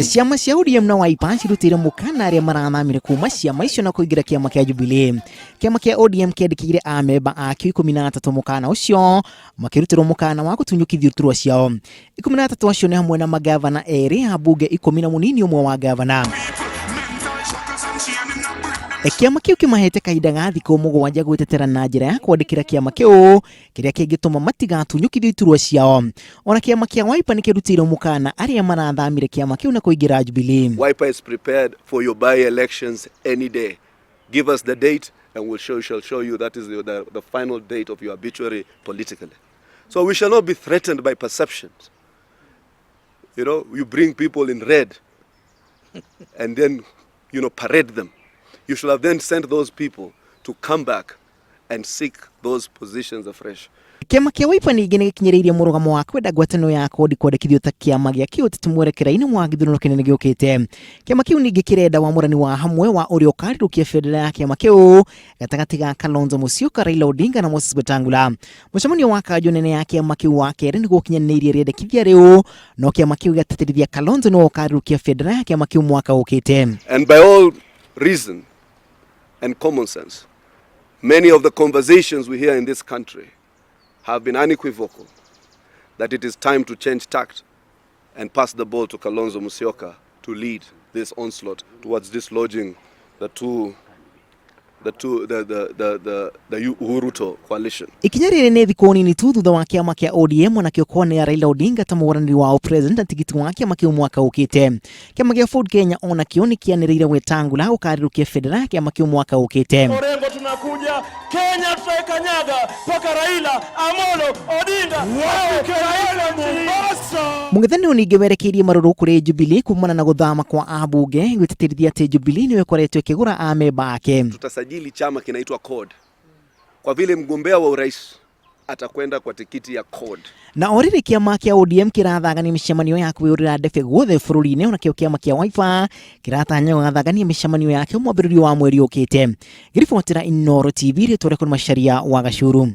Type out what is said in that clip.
ciama cia ODM na Wiper cirutire mukana aria marathamiire kuma ciama icio na kuingira kiama kia Jubilee. Kiama kia ODM kiandikiire amemba acio 13 mukana ucio makirutirwo mukana wa gutunyukithio iturwa ciao. 13 acio ni hamwe na magavana eri a mbunge 10 na munini umwe wa gavana. Kiama kiu kimahete kahinda ga thikũ 7 gwetetera na njira ya kwandikira kiama kiu kiria kingituma matigatunyukithio iturwa ciao. Ona kiama kia Wiper nikirutire mukana aria marathamire kiama kiu na kuingira Jubilee. Wiper is prepared for your by-elections any day. Give us the date and we shall show you that is the final date of your obituary politically. So we shall not be threatened by perceptions. You know, you bring people in red and then, you know, parade them. You should have then sent those people to come back and seek those positions afresh. Kiama kia Wiper ningi ni gikinyiriirie murugamo wa kwenda gwetano ya kodi kwandikithio ta kiama gia kiu titumwerekera-ini wa githuurano kinene giukite. Kiama kiu ningi kirenda wamurani wa hamwe wa uria ukarirukia federa ya kiama kiu gatagati ga Kalonzo Musyoka, Raila Odinga na Moses Wetangula. Mucemanio wa kanjo nene ya kiama kiu wa keri ni gukinyanirie riendekithia riu no kiama kiu gateterithia Kalonzo no ukarirukia federa ya kiama kiu mwaka ukite. And by all reason and common sense, many of the conversations we hear in this country have been unequivocal that it is time to change tact and pass the ball to Kalonzo Musyoka to lead this onslaught towards dislodging the Uhuru coalition. Ikinya riri ni thiku nini tu thutha wa kiama kia ODM na kio kuonea Raila Odinga ta muraniri wao president na tigiti wa kiama kiu mwaka ukite. Kiama kia Ford Kenya ona kio ni kianiriire Wetangula ukarirukia federa kiama kiu mwaka ukite. Orengo tunakuja Kenya, tutaikanyaga paka Raila Amolo Odinga Mungethaniro ningi werekeirie maruru kuri Jubilee kumana na guthama kwa ambunge gweteterithia ati Jubilee niwe koretwo ikigura amemba ake. Tutasajili chama kinaitwa CORD. Kwa vile mgombea wa urais atakwenda kwa tikiti ya CORD. Na orire kiama kia ODM kirathagania micemanio ya kwirira ndefe guothe bururi-ini ona kio kiama kia Wiper kiratanya guthagania micemanio yake mwambĩrĩrio wa mweri ukite. Giribotera Inoro TV ritore kun masharia wa Gashuru.